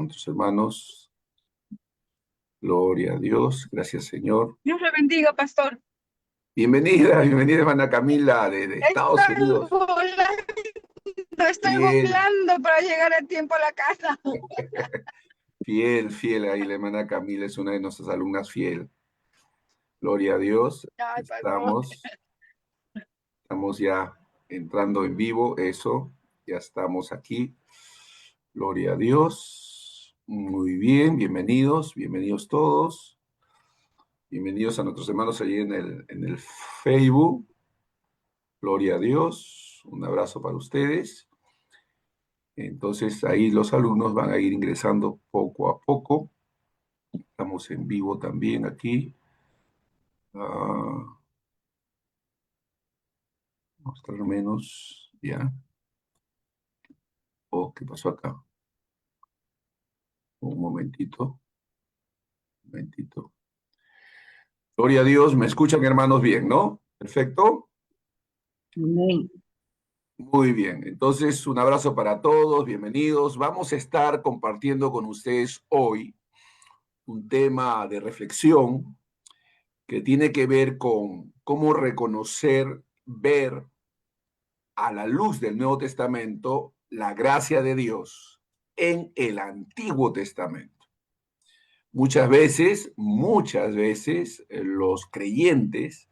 con tus hermanos. Gloria a Dios. Gracias, Señor. Dios le bendiga, pastor. Bienvenida, hermana Camila, de Estados Estoy Unidos. volando, estoy Fiel, volando para llegar a tiempo a la casa. fiel. Ahí la hermana Camila es una de nuestras alumnas fiel. Gloria a Dios. Ay, pastor. Estamos ya entrando en vivo. Eso, ya estamos aquí. Gloria a Dios. Muy bien, bienvenidos todos. Bienvenidos a nuestros hermanos allí en el Facebook. Gloria a Dios. Un abrazo para ustedes. Entonces ahí los alumnos van a ir ingresando poco a poco. Estamos en vivo también aquí. Mostrar menos, ya. Oh, ¿qué pasó acá? Un momentito. Gloria a Dios, me escuchan hermanos bien, ¿no? Perfecto. Amén. Muy bien, entonces un abrazo para todos, bienvenidos. Vamos a estar compartiendo con ustedes hoy un tema de reflexión que tiene que ver con cómo reconocer, ver a la luz del Nuevo Testamento la gracia de Dios en el Antiguo Testamento. Muchas veces, los creyentes,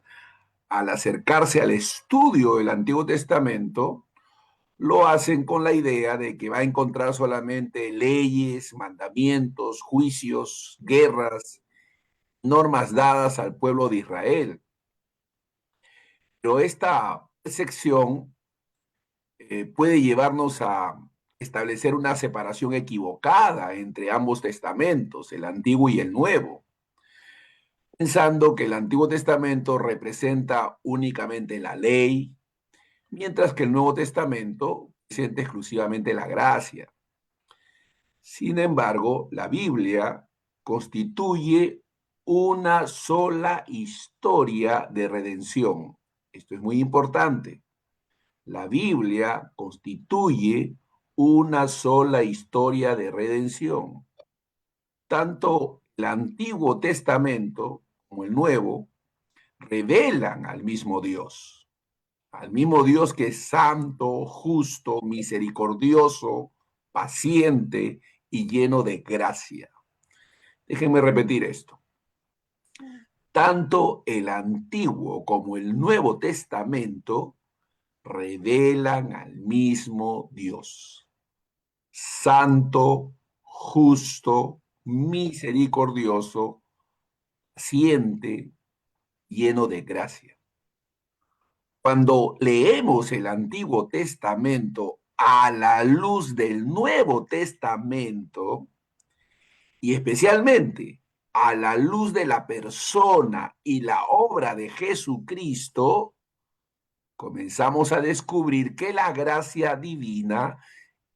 al acercarse al estudio del Antiguo Testamento, lo hacen con la idea de que va a encontrar solamente leyes, mandamientos, juicios, guerras, normas dadas al pueblo de Israel. Pero esta sección puede llevarnos a establecer una separación equivocada entre ambos testamentos, el Antiguo y el Nuevo, pensando que el Antiguo Testamento representa únicamente la ley, mientras que el Nuevo Testamento presenta exclusivamente la gracia. Sin embargo, la Biblia constituye una sola historia de redención. Esto es muy importante. La Biblia constituye una sola historia de redención. Tanto el Antiguo Testamento como el Nuevo revelan al mismo Dios que es santo, justo, misericordioso, paciente y lleno de gracia. Déjenme repetir esto. Tanto el Antiguo como el Nuevo Testamento revelan al mismo Dios, santo, justo, misericordioso, paciente, lleno de gracia. Cuando leemos el Antiguo Testamento a la luz del Nuevo Testamento, y especialmente a la luz de la persona y la obra de Jesucristo, comenzamos a descubrir que la gracia divina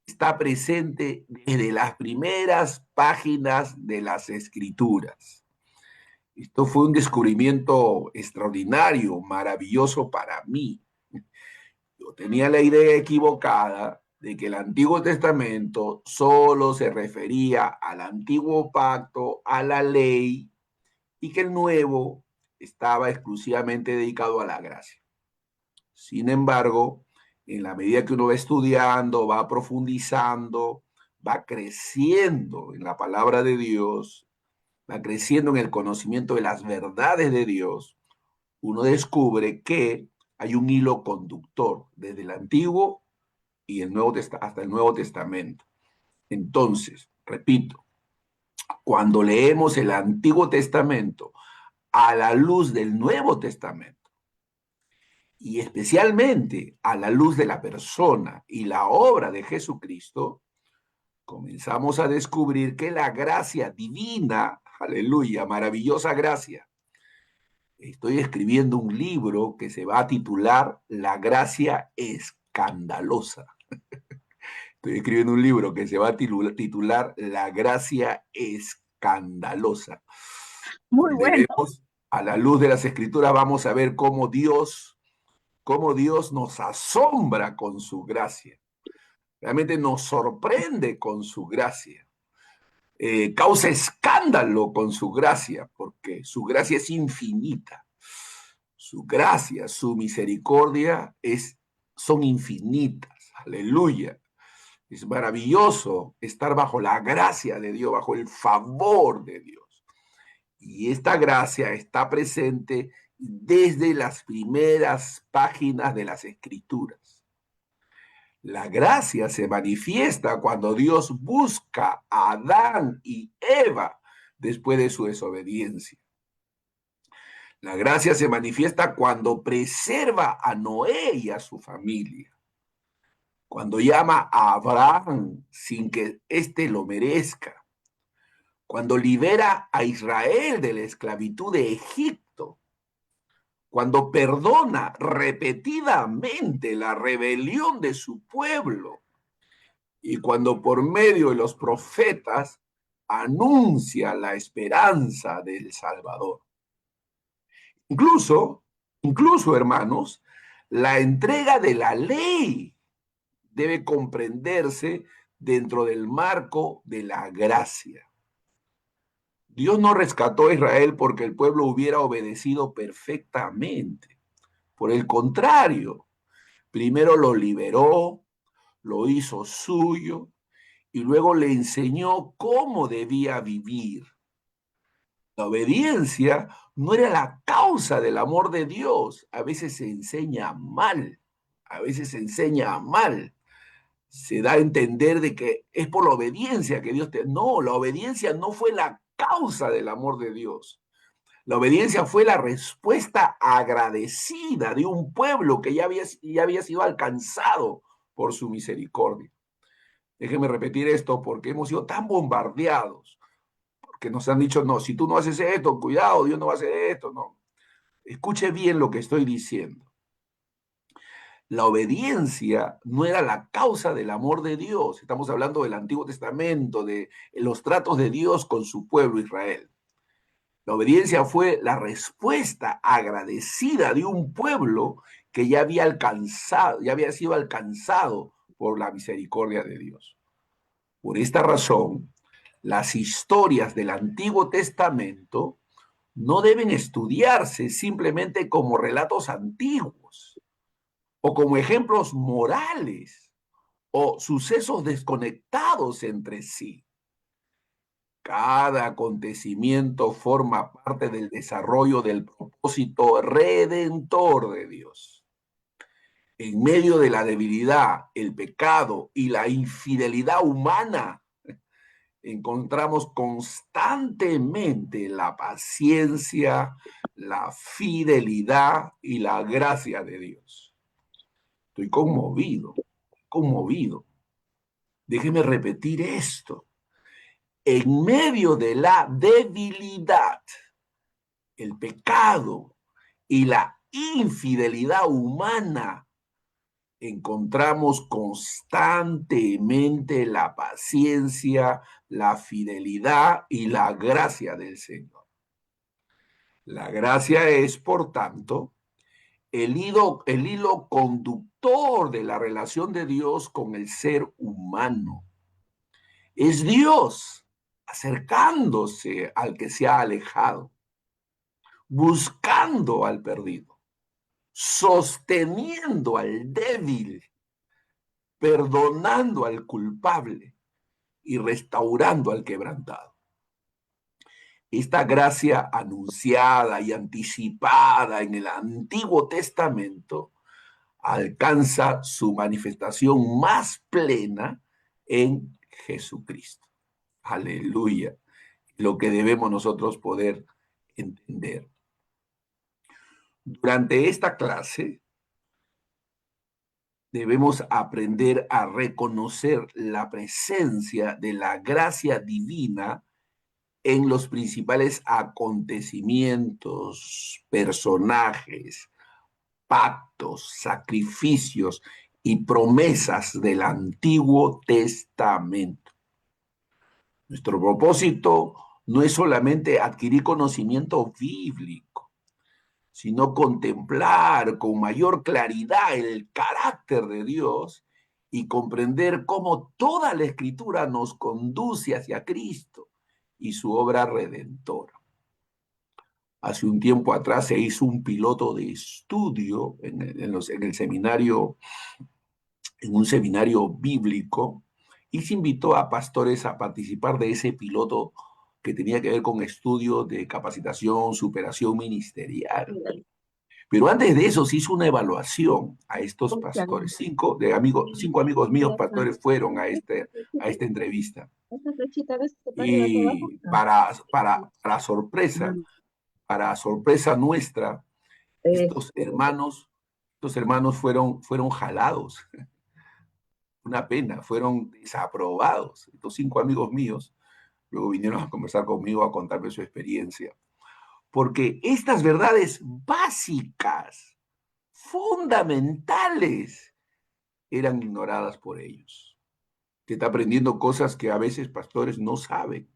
está presente desde las primeras páginas de las Escrituras. Esto fue un descubrimiento extraordinario, maravilloso para mí. Yo tenía la idea equivocada de que el Antiguo Testamento solo se refería al antiguo pacto, a la ley, y que el Nuevo estaba exclusivamente dedicado a la gracia. Sin embargo, en la medida que uno va estudiando, va profundizando, va creciendo en la palabra de Dios, va creciendo en el conocimiento de las verdades de Dios, uno descubre que hay un hilo conductor desde el Antiguo y el Nuevo hasta el Nuevo Testamento. Entonces, repito, cuando leemos el Antiguo Testamento a la luz del Nuevo Testamento, y especialmente a la luz de la persona y la obra de Jesucristo, comenzamos a descubrir que la gracia divina, aleluya, maravillosa gracia. Estoy escribiendo un libro que se va a titular La gracia escandalosa. Estoy escribiendo un libro que se va a titular La gracia escandalosa, Muy donde bueno. vemos a la luz de las escrituras, vamos a ver cómo Dios nos asombra con su gracia. Realmente nos sorprende con su gracia. causa escándalo con su gracia, porque su gracia es infinita. Su gracia, su misericordia son infinitas. Aleluya. Es maravilloso estar bajo la gracia de Dios, bajo el favor de Dios. Y esta gracia está presente desde las primeras páginas de las Escrituras. La gracia se manifiesta cuando Dios busca a Adán y Eva después de su desobediencia. La gracia se manifiesta cuando preserva a Noé y a su familia. Cuando llama a Abraham sin que éste lo merezca. Cuando libera a Israel de la esclavitud de Egipto. Cuando perdona repetidamente la rebelión de su pueblo. Y cuando por medio de los profetas anuncia la esperanza del Salvador. Incluso, hermanos, la entrega de la ley debe comprenderse dentro del marco de la gracia. Dios no rescató a Israel porque el pueblo hubiera obedecido perfectamente. Por el contrario, primero lo liberó, lo hizo suyo y luego le enseñó cómo debía vivir. La obediencia no era la causa del amor de Dios. A veces se enseña mal, a veces se enseña mal. Se da a entender de que es por la obediencia que Dios te... No, la obediencia no fue la causa del amor de Dios. La obediencia fue la respuesta agradecida de un pueblo que ya había sido alcanzado por su misericordia. Déjenme repetir esto porque hemos sido tan bombardeados, porque nos han dicho, no, si tú no haces esto, cuidado, Dios no va a hacer esto, no. Escuche bien lo que estoy diciendo. La obediencia no era la causa del amor de Dios. Estamos hablando del Antiguo Testamento, de los tratos de Dios con su pueblo Israel. La obediencia fue la respuesta agradecida de un pueblo que ya había sido alcanzado por la misericordia de Dios. Por esta razón, las historias del Antiguo Testamento no deben estudiarse simplemente como relatos antiguos o como ejemplos morales o sucesos desconectados entre sí. Cada acontecimiento forma parte del desarrollo del propósito redentor de Dios. En medio de la debilidad, el pecado y la infidelidad humana, encontramos constantemente la paciencia, la fidelidad y la gracia de Dios. Estoy conmovido. Déjeme repetir esto. En medio de la debilidad, el pecado y la infidelidad humana, encontramos constantemente la paciencia, la fidelidad y la gracia del Señor. La gracia es, por tanto, el hilo conductor de la relación de Dios con el ser humano. Es Dios acercándose al que se ha alejado, buscando al perdido, sosteniendo al débil, perdonando al culpable y restaurando al quebrantado. Esta gracia anunciada y anticipada en el Antiguo Testamento alcanza su manifestación más plena en Jesucristo. Aleluya. Lo que debemos nosotros poder entender. Durante esta clase debemos aprender a reconocer la presencia de la gracia divina en los principales acontecimientos, personajes, pactos, sacrificios y promesas del Antiguo Testamento. Nuestro propósito no es solamente adquirir conocimiento bíblico, sino contemplar con mayor claridad el carácter de Dios y comprender cómo toda la Escritura nos conduce hacia Cristo. y su obra redentora. Hace un tiempo atrás se hizo un piloto de estudio en el seminario, en un seminario bíblico, y se invitó a pastores a participar de ese piloto que tenía que ver con estudios de capacitación, superación ministerial. Pero antes de eso se hizo una evaluación a estos pastores. Cinco amigos míos pastores fueron a esta entrevista. Y para sorpresa nuestra, estos hermanos fueron jalados. Una pena, fueron desaprobados. Estos 5 amigos míos luego vinieron a conversar conmigo, a contarme su experiencia. Porque estas verdades básicas, fundamentales, eran ignoradas por ellos. Que está aprendiendo cosas que a veces pastores no saben.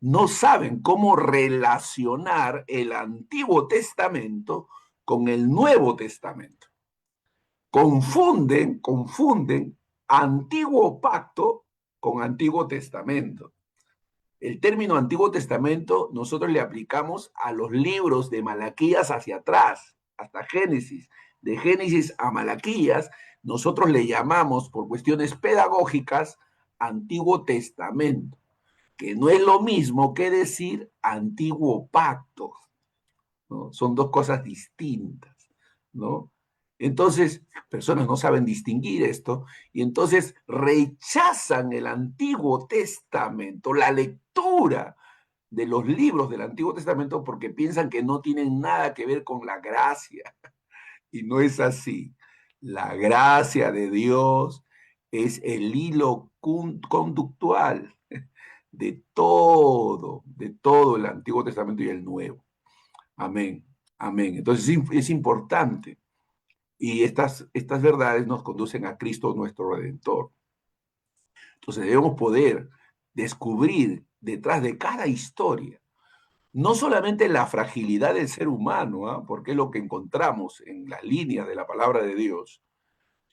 No saben cómo relacionar el Antiguo Testamento con el Nuevo Testamento. Confunden Antiguo Pacto con Antiguo Testamento. El término Antiguo Testamento nosotros le aplicamos a los libros de Malaquías hacia atrás, hasta Génesis. De Génesis a Malaquías, nosotros le llamamos, por cuestiones pedagógicas, Antiguo Testamento, que no es lo mismo que decir Antiguo Pacto, ¿no? Son dos cosas distintas, ¿no? Entonces, personas no saben distinguir esto y entonces rechazan el Antiguo Testamento, la lectura de los libros del Antiguo Testamento porque piensan que no tienen nada que ver con la gracia. Y no es así. La gracia de Dios es el hilo conductual de todo el Antiguo Testamento y el Nuevo. Amén, amén. Entonces es importante. Y estas verdades nos conducen a Cristo nuestro Redentor. Entonces debemos poder descubrir detrás de cada historia, no solamente la fragilidad del ser humano, ¿eh? Porque es lo que encontramos en las líneas de la palabra de Dios,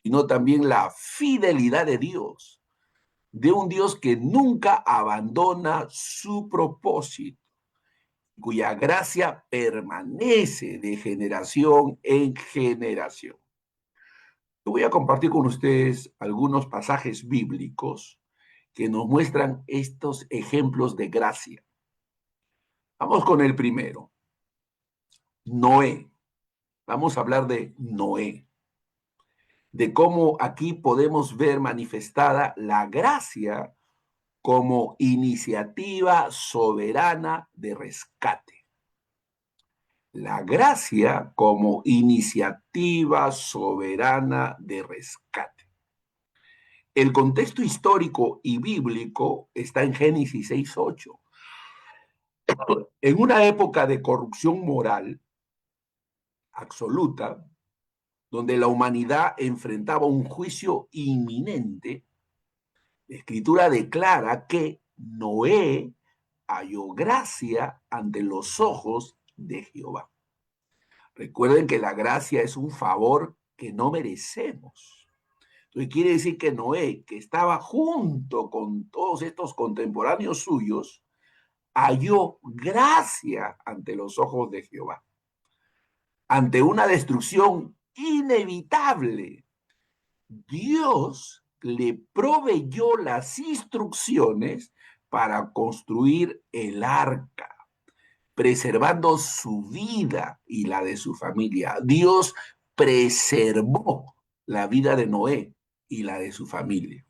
sino también la fidelidad de un Dios que nunca abandona su propósito, cuya gracia permanece de generación en generación. Yo voy a compartir con ustedes algunos pasajes bíblicos que nos muestran estos ejemplos de gracia. Vamos con el primero, Noé. Vamos a hablar de Noé, de cómo aquí podemos ver manifestada la gracia como iniciativa soberana de rescate. La gracia como iniciativa soberana de rescate. El contexto histórico y bíblico está en Génesis 6:8. En una época de corrupción moral absoluta, donde la humanidad enfrentaba un juicio inminente, la Escritura declara que Noé halló gracia ante los ojos de Jehová. Recuerden que la gracia es un favor que no merecemos. Entonces quiere decir que Noé, que estaba junto con todos estos contemporáneos suyos, halló gracia ante los ojos de Jehová. Ante una destrucción inevitable, Dios le proveyó las instrucciones para construir el arca, preservando su vida y la de su familia. Dios preservó la vida de Noé y la de su familia.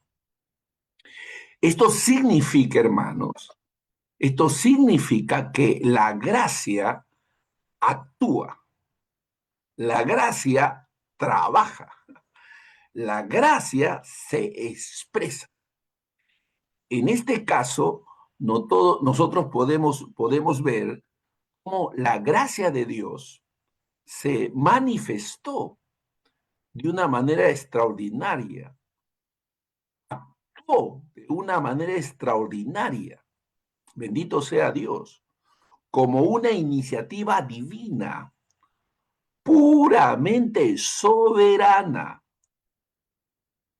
Esto significa, hermanos, esto significa que la gracia actúa, la gracia trabaja, la gracia se expresa. En este caso, nosotros podemos ver cómo la gracia de Dios se manifestó de una manera extraordinaria, actuó de una manera extraordinaria, bendito sea Dios, como una iniciativa divina, puramente soberana.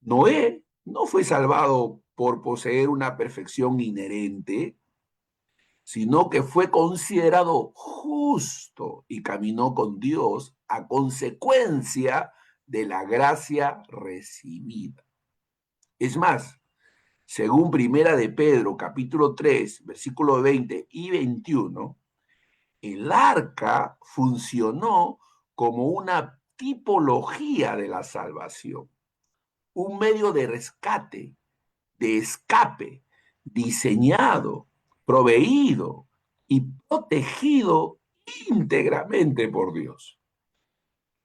Noé no fue salvado por poseer una perfección inherente, sino que fue considerado justo y caminó con Dios a consecuencia de la gracia recibida. Es más, según Primera de Pedro, capítulo 3, versículos 20 y 21, el arca funcionó como una tipología de la salvación, un medio de rescate, de escape, diseñado, proveído y protegido íntegramente por Dios.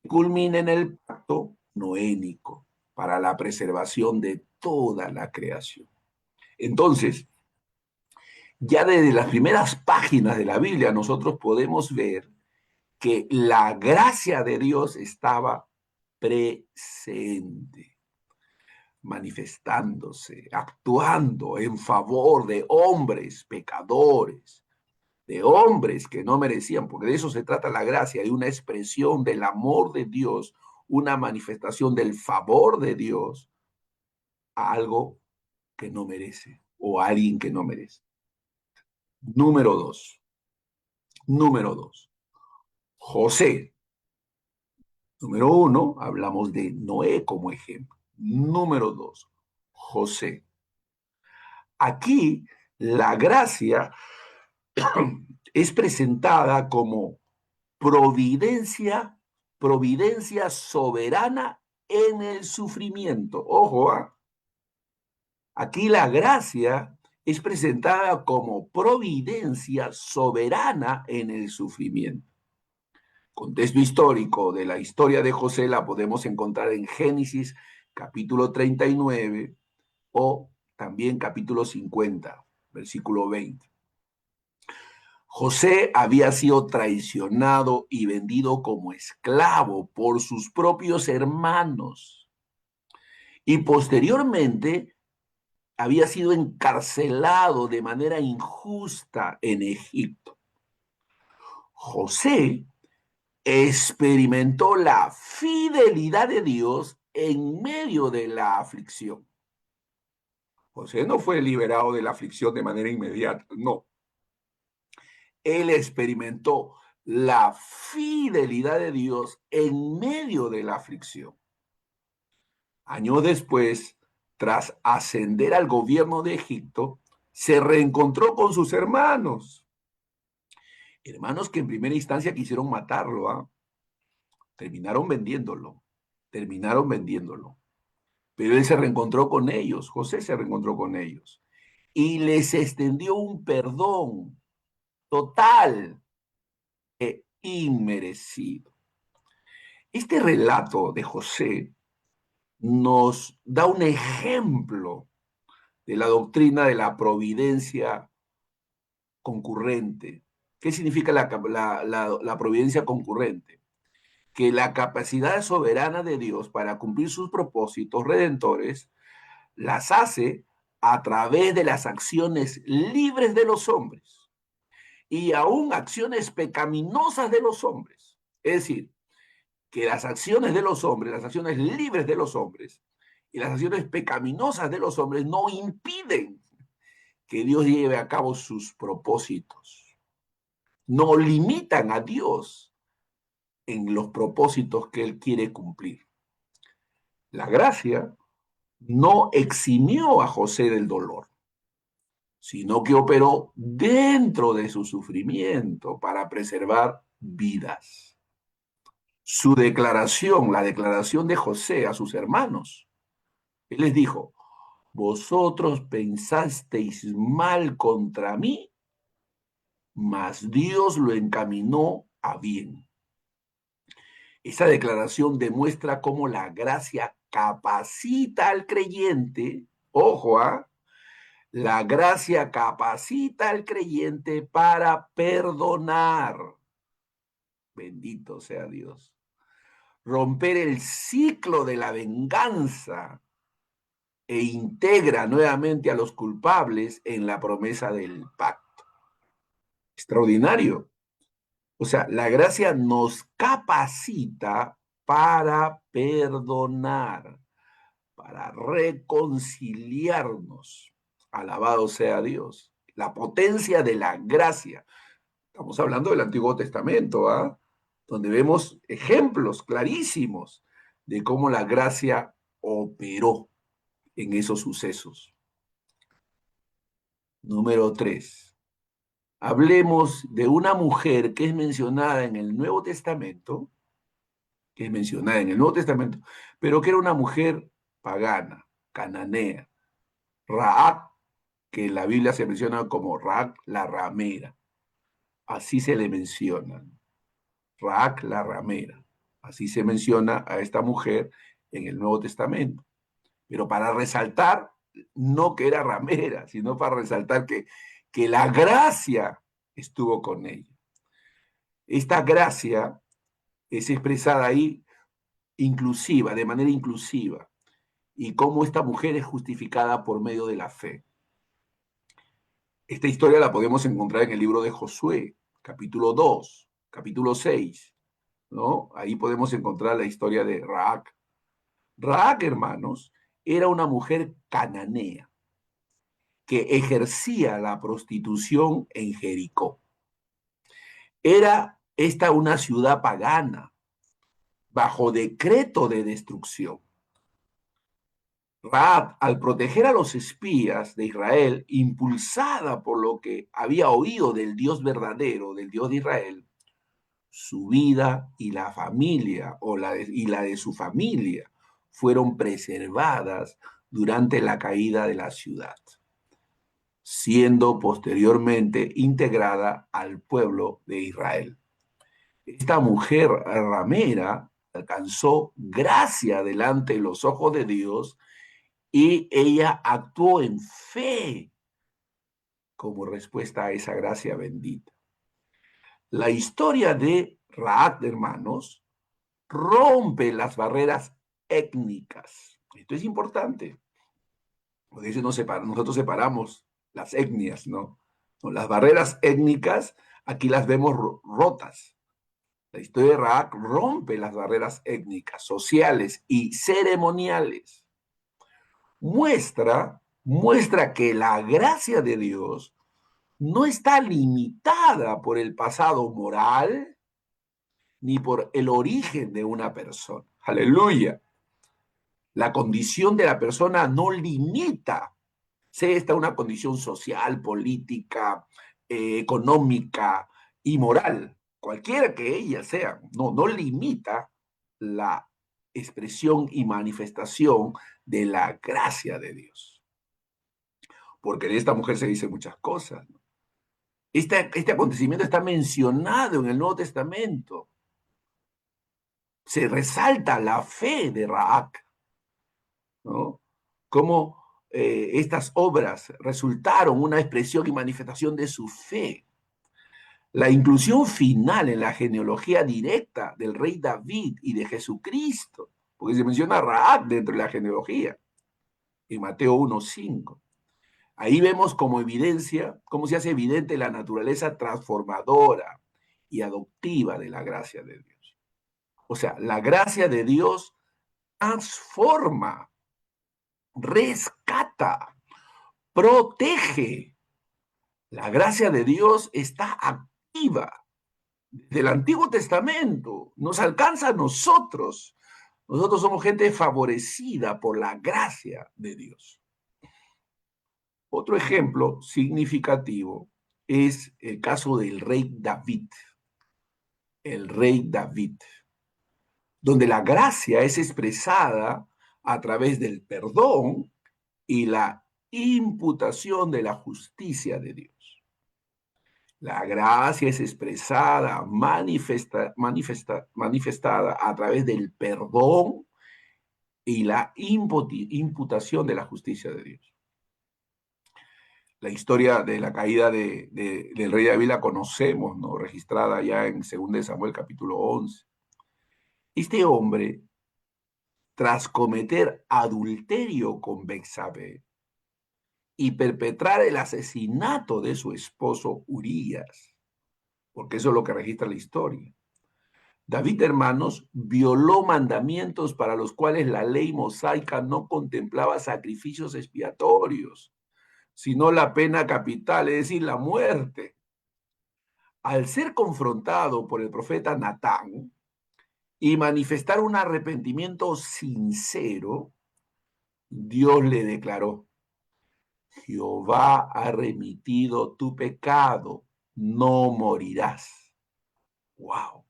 Culmina en el pacto noénico para la preservación de toda la creación. Entonces, ya desde las primeras páginas de la Biblia nosotros podemos ver que la gracia de Dios estaba presente, manifestándose, actuando en favor de hombres pecadores, de hombres que no merecían, porque de eso se trata la gracia, de una expresión del amor de Dios, una manifestación del favor de Dios a algo que no merece o a alguien que no merece. Número dos. Número dos. José. Número uno, hablamos de Noé como ejemplo. Número dos, José. Aquí la gracia es presentada como providencia, providencia soberana en el sufrimiento. Ojo, ¿eh? Aquí la gracia es presentada como providencia soberana en el sufrimiento. Contexto histórico de la historia de José la podemos encontrar en Génesis capítulo 39 o también capítulo 50, versículo 20. José había sido traicionado y vendido como esclavo por sus propios hermanos y posteriormente había sido encarcelado de manera injusta en Egipto. José experimentó la fidelidad de Dios en medio de la aflicción. José no fue liberado de la aflicción de manera inmediata, no. Él experimentó la fidelidad de Dios en medio de la aflicción. Años después, tras ascender al gobierno de Egipto, se reencontró con sus hermanos. Hermanos que en primera instancia quisieron matarlo, ¿ah? Terminaron vendiéndolo, terminaron vendiéndolo. Pero él se reencontró con ellos, José se reencontró con ellos y les extendió un perdón total e inmerecido. Este relato de José nos da un ejemplo de la doctrina de la providencia concurrente. ¿Qué significa la providencia concurrente? Que la capacidad soberana de Dios para cumplir sus propósitos redentores las hace a través de las acciones libres de los hombres y aún acciones pecaminosas de los hombres. Es decir, que las acciones de los hombres, las acciones libres de los hombres y las acciones pecaminosas de los hombres no impiden que Dios lleve a cabo sus propósitos. No limitan a Dios en los propósitos que Él quiere cumplir. La gracia no eximió a José del dolor, sino que operó dentro de su sufrimiento para preservar vidas. Su declaración, la declaración de José a sus hermanos, él les dijo: vosotros pensasteis mal contra mí, mas Dios lo encaminó a bien. Esa declaración demuestra cómo la gracia capacita al creyente, ojo, la gracia capacita al creyente para perdonar. Bendito sea Dios. Romper el ciclo de la venganza e integra nuevamente a los culpables en la promesa del pacto. Extraordinario. O sea, la gracia nos capacita para perdonar, para reconciliarnos. Alabado sea Dios. la potencia de la gracia. Estamos hablando del Antiguo Testamento, ¿ah? Donde vemos ejemplos clarísimos de cómo la gracia operó en esos sucesos. Número 3. Hablemos de una mujer que es mencionada en el Nuevo Testamento, pero que era una mujer pagana, cananea, Raab, que en la Biblia se menciona como Raab la ramera. Así se le menciona, Raab la ramera. Así se menciona a esta mujer en el Nuevo Testamento. Pero para resaltar, no que era ramera, sino para resaltar que la gracia estuvo con ella. Esta gracia es expresada ahí inclusiva, de manera inclusiva, y cómo esta mujer es justificada por medio de la fe. Esta historia la podemos encontrar en el libro de Josué, capítulo 2, capítulo 6, ¿no? Ahí podemos encontrar la historia de Raab. Raab, hermanos, era una mujer cananea que ejercía la prostitución en Jericó. Era esta una ciudad pagana, bajo decreto de destrucción. Raab, al proteger a los espías de Israel, impulsada por lo que había oído del Dios verdadero, del Dios de Israel, su vida y la familia, y la de su familia, fueron preservadas durante la caída de la ciudad, siendo posteriormente integrada al pueblo de Israel. Esta mujer ramera alcanzó gracia delante de los ojos de Dios y ella actuó en fe como respuesta a esa gracia bendita. La historia de Raab, hermanos, rompe las barreras étnicas. Esto es importante, porque nosotros separamos las etnias, ¿no? Las barreras étnicas aquí las vemos rotas. La historia de Raab rompe las barreras étnicas, sociales y ceremoniales. Muestra que la gracia de Dios no está limitada por el pasado moral ni por el origen de una persona. Aleluya. La condición de la persona no limita, sea esta una condición social, política, económica y moral, cualquiera que ella sea, no limita la expresión y manifestación de la gracia de Dios. Porque de esta mujer se dice muchas cosas, ¿no? Este acontecimiento está mencionado en el Nuevo Testamento. Se resalta la fe de Raab, ¿no? Cómo estas obras resultaron una expresión y manifestación de su fe. La inclusión final en la genealogía directa del rey David y de Jesucristo, porque se menciona a Raab dentro de la genealogía, en Mateo 1:5. Ahí vemos como evidencia, cómo se hace evidente la naturaleza transformadora y adoptiva de la gracia de Dios. O sea, la gracia de Dios transforma, rescata, protege. La gracia de Dios está activa del Antiguo Testamento, nos alcanza a nosotros. Nosotros somos gente favorecida por la gracia de Dios. Otro ejemplo significativo es el caso del rey David. El rey David, donde la gracia es expresada a través del perdón y la imputación de la justicia de Dios. La gracia es expresada, manifestada a través del perdón y la imputación de la justicia de Dios. La historia de la caída del rey David la conocemos, ¿no? Registrada ya en 2 Samuel capítulo 11. Este hombre, tras cometer adulterio con Betsabé y perpetrar el asesinato de su esposo Urías, porque eso es lo que registra la historia. David, hermanos, violó mandamientos para los cuales la ley mosaica no contemplaba sacrificios expiatorios. sino la pena capital, es decir, la muerte. Al ser confrontado por el profeta Natán y manifestar un arrepentimiento sincero, Dios le declaró: Jehová ha remitido tu pecado, no morirás. ¡Wow!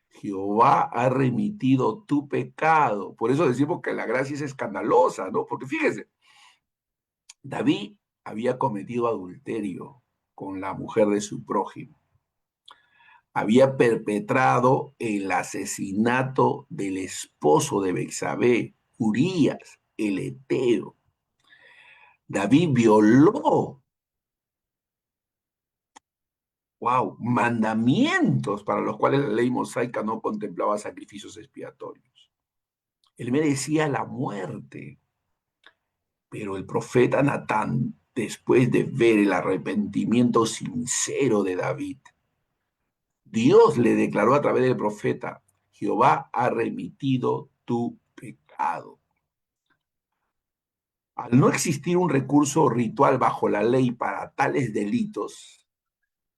Jehová ha remitido tu pecado. Por eso decimos que la gracia es escandalosa, ¿no? Porque fíjese, David había cometido adulterio con la mujer de su prójimo. Había perpetrado el asesinato del esposo de Bexabé, Urías, el heteo. David violó, wow, mandamientos para los cuales la ley mosaica no contemplaba sacrificios expiatorios. Él merecía la muerte, pero el profeta Natán, después de ver el arrepentimiento sincero de David, Dios le declaró a través del profeta: Jehová ha remitido tu pecado. Al no existir un recurso ritual bajo la ley para tales delitos,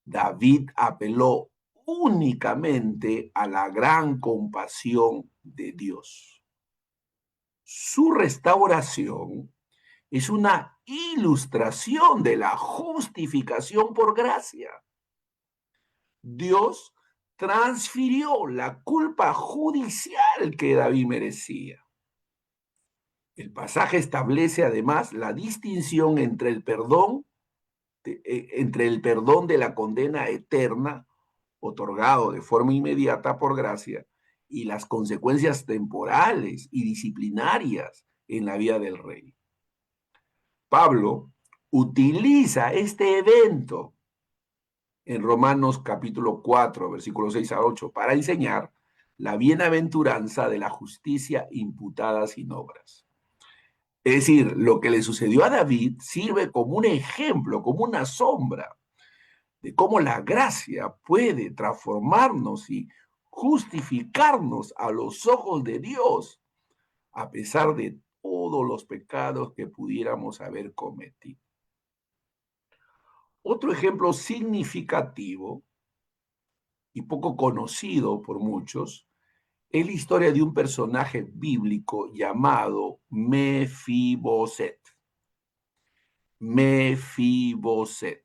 David apeló únicamente a la gran compasión de Dios. Su restauración es una ilustración de la justificación por gracia. Dios transfirió la culpa judicial que David merecía. El pasaje establece además la distinción entre el perdón de la condena eterna, otorgado de forma inmediata por gracia, y las consecuencias temporales y disciplinarias en la vida del rey. Pablo utiliza este evento en Romanos capítulo 4, versículos 6 a 8, para enseñar la bienaventuranza de la justicia imputada sin obras. Es decir, lo que le sucedió a David sirve como un ejemplo, como una sombra de cómo la gracia puede transformarnos y justificarnos a los ojos de Dios, a pesar de todos los pecados que pudiéramos haber cometido. Otro ejemplo significativo y poco conocido por muchos es la historia de un personaje bíblico llamado Mefiboset. Mefiboset.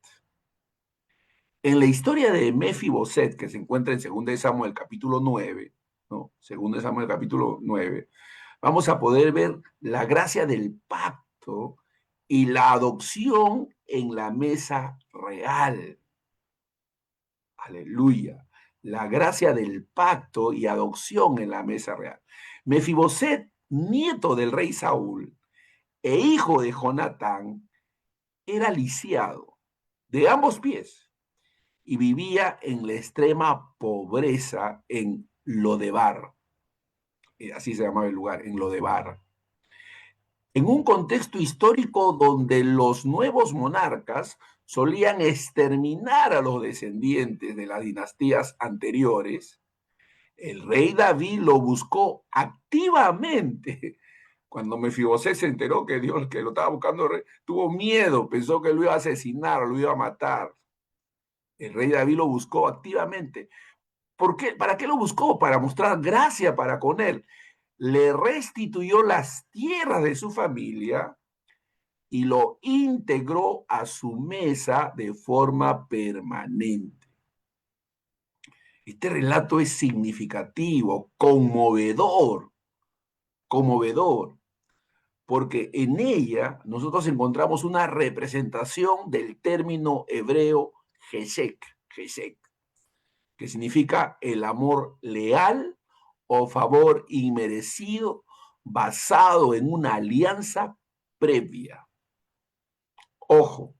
En la historia de Mefiboset, que se encuentra en 2 de Samuel capítulo 9, ¿no? 2 de Samuel capítulo 9, vamos a poder ver la gracia del pacto y la adopción en la mesa real. Aleluya. La gracia del pacto y adopción en la mesa real. Mefiboset, nieto del rey Saúl e hijo de Jonatán, era lisiado de ambos pies y vivía en la extrema pobreza en Lodebar. Así se llamaba el lugar, en Lodebar. En un contexto histórico donde los nuevos monarcas solían exterminar a los descendientes de las dinastías anteriores, el rey David lo buscó activamente. Cuando Mefiboset se enteró que Dios que lo estaba buscando, tuvo miedo, pensó que lo iba a asesinar, lo iba a matar. El rey David lo buscó activamente. ¿Por qué? ¿Para qué lo buscó? Para mostrar gracia para con él. Le restituyó las tierras de su familia y lo integró a su mesa de forma permanente. Este relato es significativo, conmovedor, porque en ella nosotros encontramos una representación del término hebreo Hesek, que significa el amor leal o favor inmerecido basado en una alianza previa. Ojo,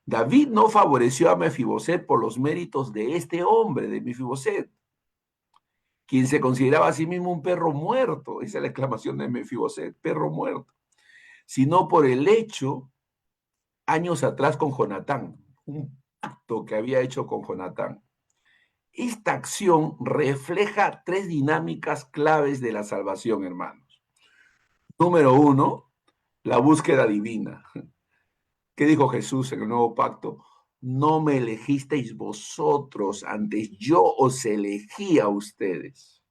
David no favoreció a Mefiboset por los méritos de este hombre, de Mefiboset, quien se consideraba a sí mismo un perro muerto, esa es la exclamación de Mefiboset, perro muerto, sino por el hecho, años atrás con Jonatán, un pacto que había hecho con Jonatán. Esta acción refleja tres dinámicas claves de la salvación, hermanos. Número uno, la búsqueda divina. ¿Qué dijo Jesús en el nuevo pacto? No me elegisteis vosotros, antes yo os elegí a ustedes.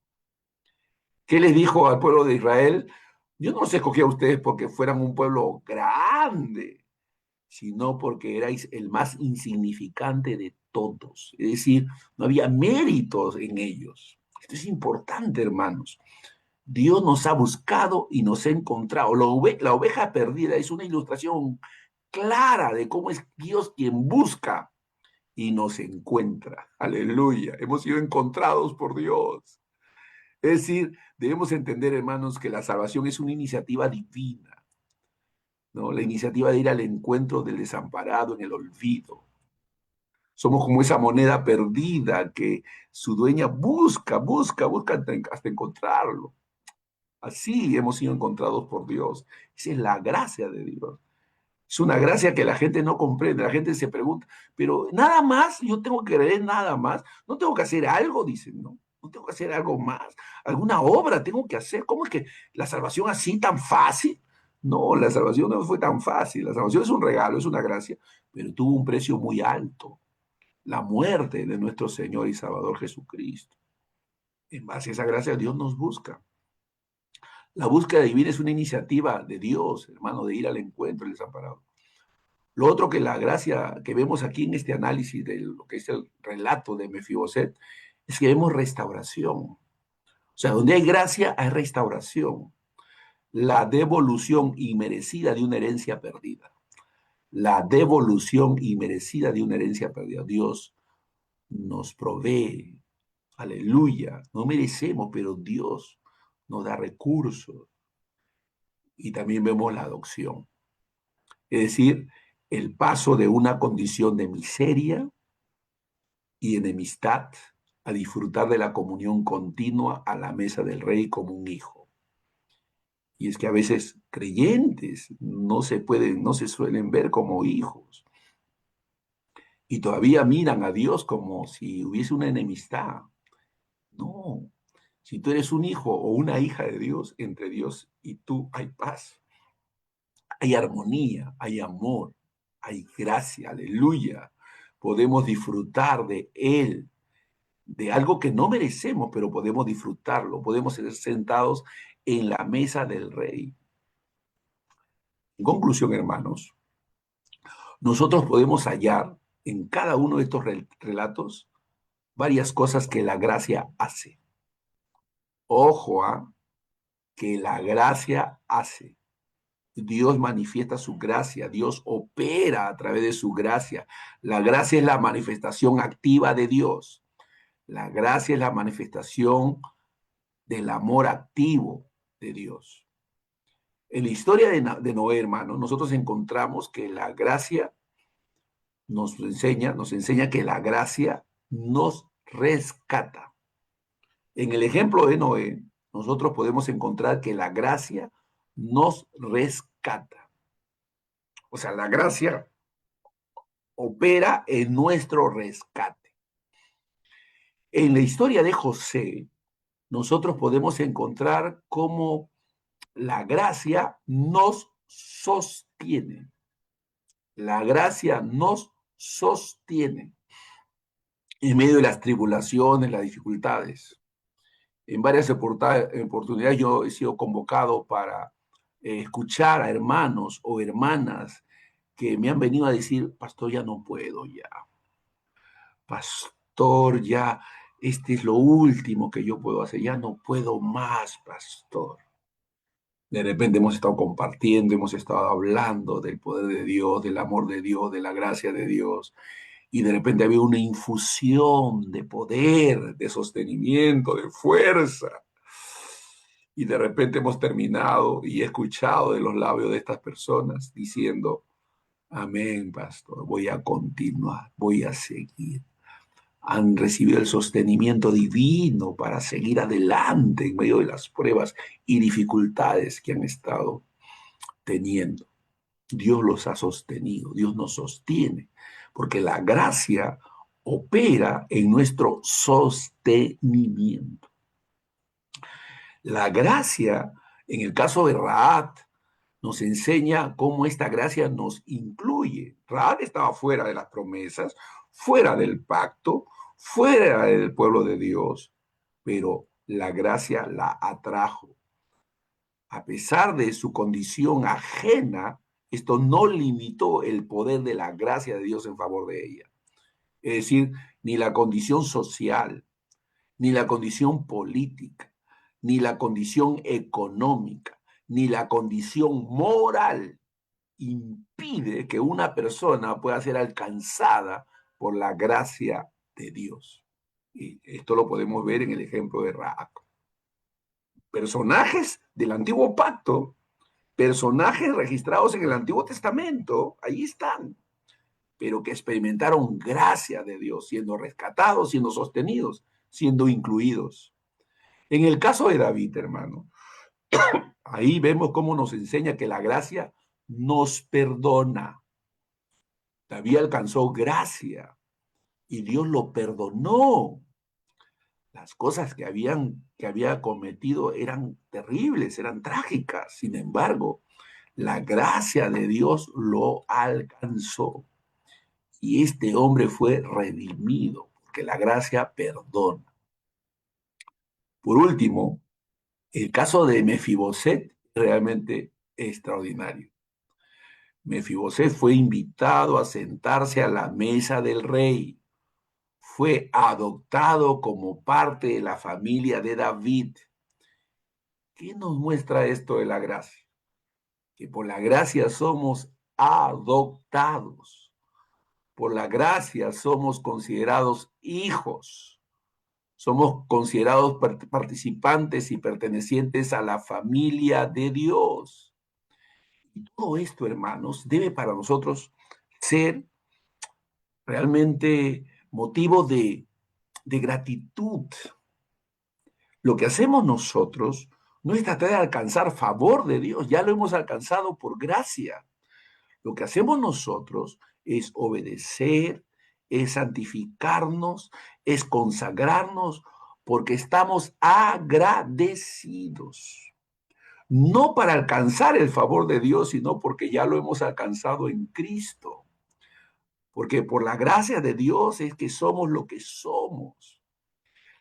¿Qué les dijo al pueblo de Israel? Yo no los escogí a ustedes porque fueran un pueblo grande, sino porque erais el más insignificante de todos. Es decir, no había méritos en ellos. Esto es importante, hermanos. Dios nos ha buscado y nos ha encontrado. La oveja perdida es una ilustración clara de cómo es Dios quien busca y nos encuentra. Aleluya. Hemos sido encontrados por Dios. Es decir, debemos entender, hermanos, que la salvación es una iniciativa divina, ¿no? La iniciativa de ir al encuentro del desamparado en el olvido. Somos como esa moneda perdida que su dueña busca hasta encontrarlo. Así hemos sido encontrados por Dios. Esa es la gracia de Dios. Es una gracia que la gente no comprende. La gente se pregunta, pero nada más, yo tengo que creer nada más. No tengo que hacer algo, dicen, ¿no? No tengo que hacer algo más. Alguna obra tengo que hacer. ¿Cómo es que la salvación así tan fácil? No, la salvación no fue tan fácil. La salvación es un regalo, es una gracia, pero tuvo un precio muy alto. La muerte de nuestro Señor y Salvador Jesucristo. En base a esa gracia, Dios nos busca. La búsqueda divina es una iniciativa de Dios, hermano, de ir al encuentro del desamparado. Lo otro que la gracia que vemos aquí en este análisis de lo que es el relato de Mefiboset es que vemos restauración. O sea, donde hay gracia hay restauración. La devolución inmerecida de una herencia perdida. La devolución inmerecida de una herencia perdida. Dios nos provee. Aleluya. No merecemos, pero Dios nos da recursos. Y también vemos la adopción. Es decir, el paso de una condición de miseria y enemistad a disfrutar de la comunión continua a la mesa del rey como un hijo. Y es que a veces creyentes no se suelen ver como hijos y todavía miran a Dios como si hubiese una enemistad. No, si tú eres un hijo o una hija de Dios, entre Dios y tú hay paz, hay armonía, hay amor, hay gracia, aleluya. Podemos disfrutar de Él, de algo que no merecemos, pero podemos disfrutarlo, podemos ser sentados en la mesa del rey. En conclusión, hermanos, nosotros podemos hallar en cada uno de estos relatos varias cosas que la gracia hace. Ojo, que la gracia hace. Dios manifiesta su gracia, Dios opera a través de su gracia. La gracia es la manifestación activa de Dios. La gracia es la manifestación del amor activo de Dios. En la historia de Noé, hermano, nosotros encontramos que la gracia nos enseña que la gracia nos rescata. En el ejemplo de Noé, nosotros podemos encontrar que la gracia nos rescata. O sea, la gracia opera en nuestro rescate. En la historia de José, nosotros podemos encontrar cómo la gracia nos sostiene. La gracia nos sostiene en medio de las tribulaciones, las dificultades. En varias oportunidades yo he sido convocado para escuchar a hermanos o hermanas que me han venido a decir, pastor, ya no puedo ya. Pastor, ya este es lo último que yo puedo hacer. Ya no puedo más, pastor. De repente hemos estado compartiendo, hemos estado hablando del poder de Dios, del amor de Dios, de la gracia de Dios. Y de repente había una infusión de poder, de sostenimiento, de fuerza. Y de repente hemos terminado y he escuchado de los labios de estas personas diciendo, amén, pastor, voy a continuar, voy a seguir. Han recibido el sostenimiento divino para seguir adelante en medio de las pruebas y dificultades que han estado teniendo. Dios los ha sostenido, Dios nos sostiene, porque la gracia opera en nuestro sostenimiento. La gracia, en el caso de Rahat, nos enseña cómo esta gracia nos incluye. Rahab estaba fuera de las promesas, fuera del pacto, fuera del pueblo de Dios, pero la gracia la atrajo. A pesar de su condición ajena, esto no limitó el poder de la gracia de Dios en favor de ella. Es decir, ni la condición social, ni la condición política, ni la condición económica, ni la condición moral impide que una persona pueda ser alcanzada por la gracia de Dios. Y esto lo podemos ver en el ejemplo de Rahab. Personajes del antiguo pacto, personajes registrados en el Antiguo Testamento, ahí están, pero que experimentaron gracia de Dios, siendo rescatados, siendo sostenidos, siendo incluidos. En el caso de David, hermano, ahí vemos cómo nos enseña que la gracia nos perdona. David alcanzó gracia y Dios lo perdonó. Las cosas que había cometido eran terribles, eran trágicas. Sin embargo, la gracia de Dios lo alcanzó. Y este hombre fue redimido, porque la gracia perdona. Por último, el caso de Mefiboset es realmente extraordinario. Mefiboset fue invitado a sentarse a la mesa del rey. Fue adoptado como parte de la familia de David. ¿Qué nos muestra esto de la gracia? Que por la gracia somos adoptados. Por la gracia somos considerados hijos. Somos considerados participantes y pertenecientes a la familia de Dios. Y todo esto, hermanos, debe para nosotros ser realmente motivo de gratitud. Lo que hacemos nosotros no es tratar de alcanzar favor de Dios, ya lo hemos alcanzado por gracia. Lo que hacemos nosotros es obedecer, es santificarnos, es consagrarnos, porque estamos agradecidos. No para alcanzar el favor de Dios, sino porque ya lo hemos alcanzado en Cristo. Porque por la gracia de Dios es que somos lo que somos.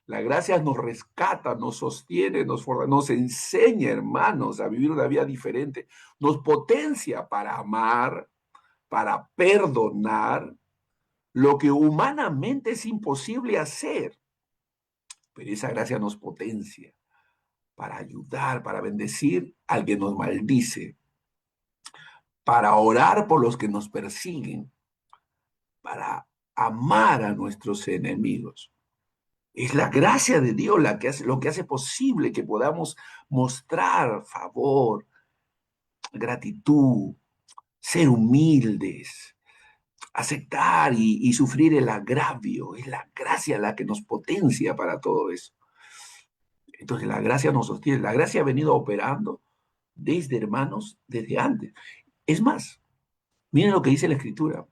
La gracia nos rescata, nos sostiene, nos enseña, hermanos, a vivir una vida diferente. Nos potencia para amar, para perdonar lo que humanamente es imposible hacer. Pero esa gracia nos potencia para ayudar, para bendecir al que nos maldice, para orar por los que nos persiguen, para amar a nuestros enemigos. Es la gracia de Dios lo que hace posible que podamos mostrar favor, gratitud, ser humildes, aceptar y sufrir el agravio. Es la gracia la que nos potencia para todo eso. Entonces la gracia nos sostiene. La gracia ha venido operando desde, hermanos, desde antes. Es más, miren lo que dice la Escritura.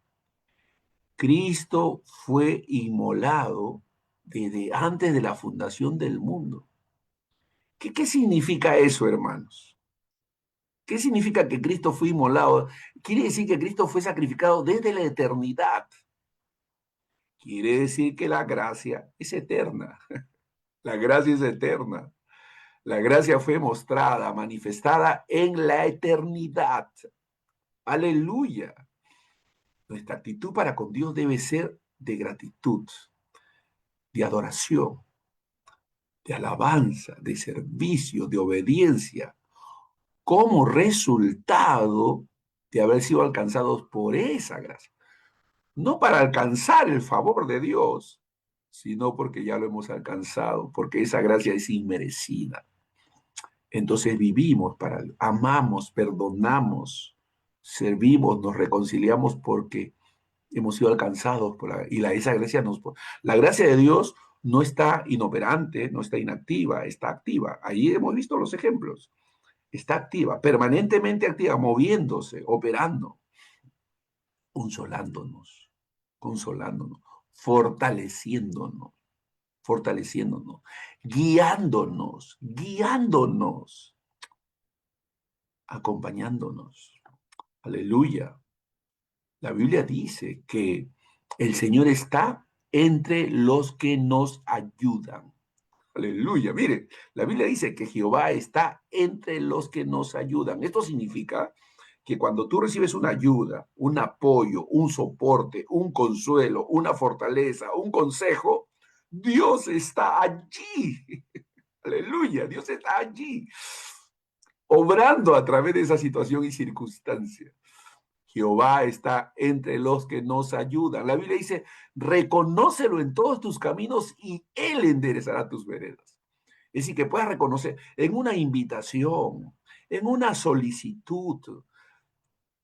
Cristo fue inmolado desde antes de la fundación del mundo. ¿Qué significa eso, hermanos? ¿Qué significa que Cristo fue inmolado? Quiere decir que Cristo fue sacrificado desde la eternidad. Quiere decir que la gracia es eterna. La gracia es eterna. La gracia fue mostrada, manifestada en la eternidad. Aleluya. Nuestra actitud para con Dios debe ser de gratitud, de adoración, de alabanza, de servicio, de obediencia, como resultado de haber sido alcanzados por esa gracia. No para alcanzar el favor de Dios, sino porque ya lo hemos alcanzado, porque esa gracia es inmerecida. Entonces vivimos para, amamos, perdonamos, servimos, nos reconciliamos porque hemos sido alcanzados por esa gracia la gracia de Dios no está inoperante, no está inactiva, está activa. Ahí hemos visto los ejemplos. Está activa, permanentemente activa, moviéndose, operando, consolándonos, consolándonos, fortaleciéndonos, fortaleciéndonos, guiándonos, guiándonos acompañándonos. Aleluya. La Biblia dice que el Señor está entre los que nos ayudan. Aleluya. Mire, la Biblia dice que Jehová está entre los que nos ayudan. Esto significa que cuando tú recibes una ayuda, un apoyo, un soporte, un consuelo, una fortaleza, un consejo, Dios está allí. Aleluya, Dios está allí, obrando a través de esa situación y circunstancia. Jehová está entre los que nos ayudan. La Biblia dice, reconócelo en todos tus caminos y Él enderezará tus veredas. Es decir, que puedas reconocer en una invitación, en una solicitud,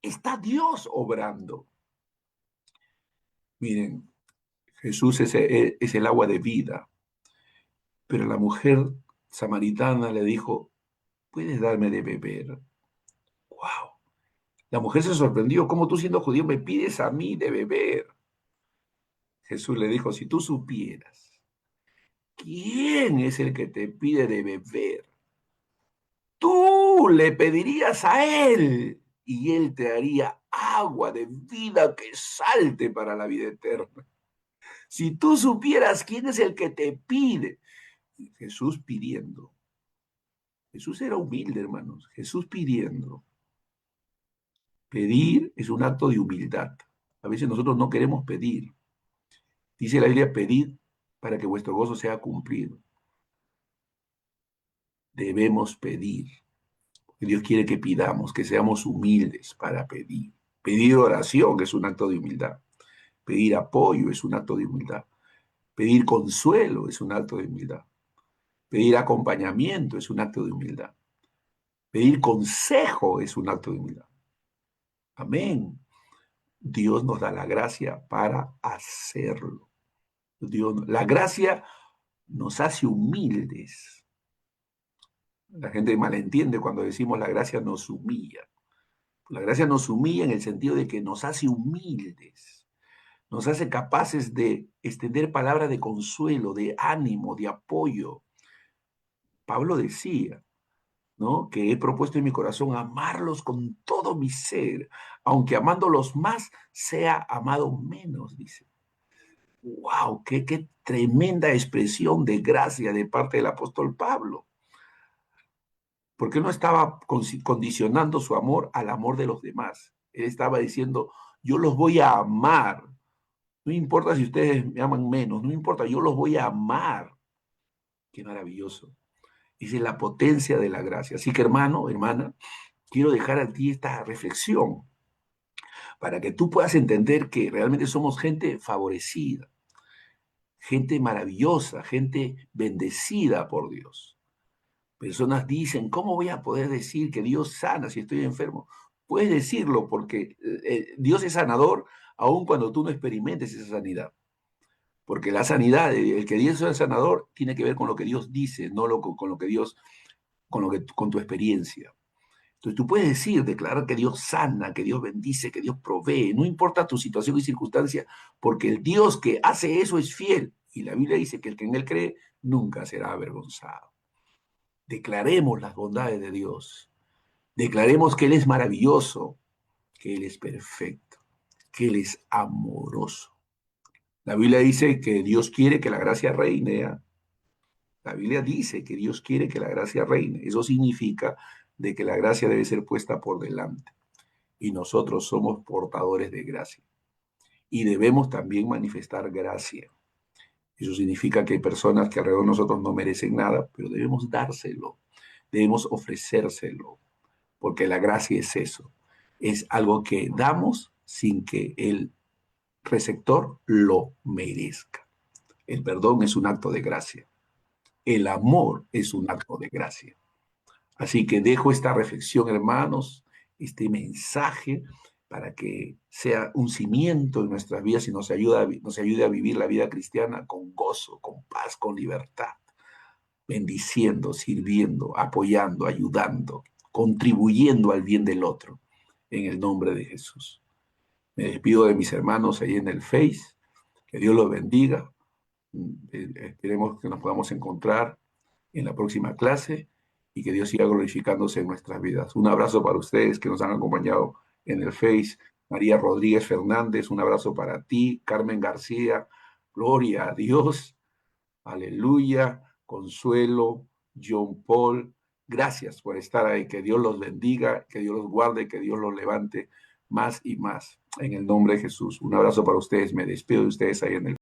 está Dios obrando. Miren, Jesús es el agua de vida, pero la mujer samaritana le dijo, ¿puedes darme de beber? ¡Wow! La mujer se sorprendió, ¿cómo tú siendo judío me pides a mí de beber? Jesús le dijo, si tú supieras, ¿quién es el que te pide de beber? Tú le pedirías a él y él te daría agua de vida que salte para la vida eterna. Si tú supieras quién es el que te pide, Jesús pidiendo. Jesús era humilde, hermanos. Jesús pidiendo. Pedir es un acto de humildad. A veces nosotros no queremos pedir. Dice la Biblia, pedid para que vuestro gozo sea cumplido. Debemos pedir. Dios quiere que pidamos, que seamos humildes para pedir. Pedir oración es un acto de humildad. Pedir apoyo es un acto de humildad. Pedir consuelo es un acto de humildad. Pedir acompañamiento es un acto de humildad. Pedir consejo es un acto de humildad. Amén. Dios nos da la gracia para hacerlo. La gracia nos hace humildes. La gente malentiende cuando decimos la gracia nos humilla. La gracia nos humilla en el sentido de que nos hace humildes, nos hace capaces de extender palabras de consuelo, de ánimo, de apoyo. Pablo decía, ¿no? Que he propuesto en mi corazón amarlos con todo mi ser, aunque amándolos más, sea amado menos, dice. ¡Wow! ¡Qué tremenda expresión de gracia de parte del apóstol Pablo! Porque él no estaba condicionando su amor al amor de los demás. Él estaba diciendo, yo los voy a amar. No importa si ustedes me aman menos, no importa, yo los voy a amar. Qué maravilloso. Esa es la potencia de la gracia. Así que hermano, hermana, quiero dejar a ti esta reflexión para que tú puedas entender que realmente somos gente favorecida, gente maravillosa, gente bendecida por Dios. Personas dicen, ¿cómo voy a poder decir que Dios sana si estoy enfermo? Puedes decirlo porque Dios es sanador aun cuando tú no experimentes esa sanidad. Porque la sanidad, el que Dios es sanador, tiene que ver con lo que Dios dice, no con lo que Dios, con tu experiencia. Entonces tú puedes decir, declarar que Dios sana, que Dios bendice, que Dios provee, no importa tu situación y circunstancia, porque el Dios que hace eso es fiel. Y la Biblia dice que el que en él cree nunca será avergonzado. Declaremos las bondades de Dios. Declaremos que Él es maravilloso, que Él es perfecto, que Él es amoroso. La Biblia dice que Dios quiere que la gracia reine. La Biblia dice que Dios quiere que la gracia reine. Eso significa de que la gracia debe ser puesta por delante. Y nosotros somos portadores de gracia. Y debemos también manifestar gracia. Eso significa que hay personas que alrededor de nosotros no merecen nada, pero debemos dárselo. Debemos ofrecérselo. Porque la gracia es eso. Es algo que damos sin que el receptor lo merezca. El perdón es un acto de gracia. El amor es un acto de gracia. Así que dejo esta reflexión, hermanos, este mensaje para que sea un cimiento en nuestras vidas y nos ayude a vivir la vida cristiana con gozo, con paz, con libertad, bendiciendo, sirviendo, apoyando, ayudando, contribuyendo al bien del otro, en el nombre de Jesús. Me despido de mis hermanos ahí en el Face, que Dios los bendiga. Esperemos que nos podamos encontrar en la próxima clase y que Dios siga glorificándose en nuestras vidas. Un abrazo para ustedes que nos han acompañado en el Face. María Rodríguez Fernández, un abrazo para ti. Carmen García, gloria a Dios. Aleluya. Consuelo, John Paul, gracias por estar ahí. Que Dios los bendiga, que Dios los guarde, que Dios los levante más y más. En el nombre de Jesús. Un abrazo para ustedes. Me despido de ustedes ahí en el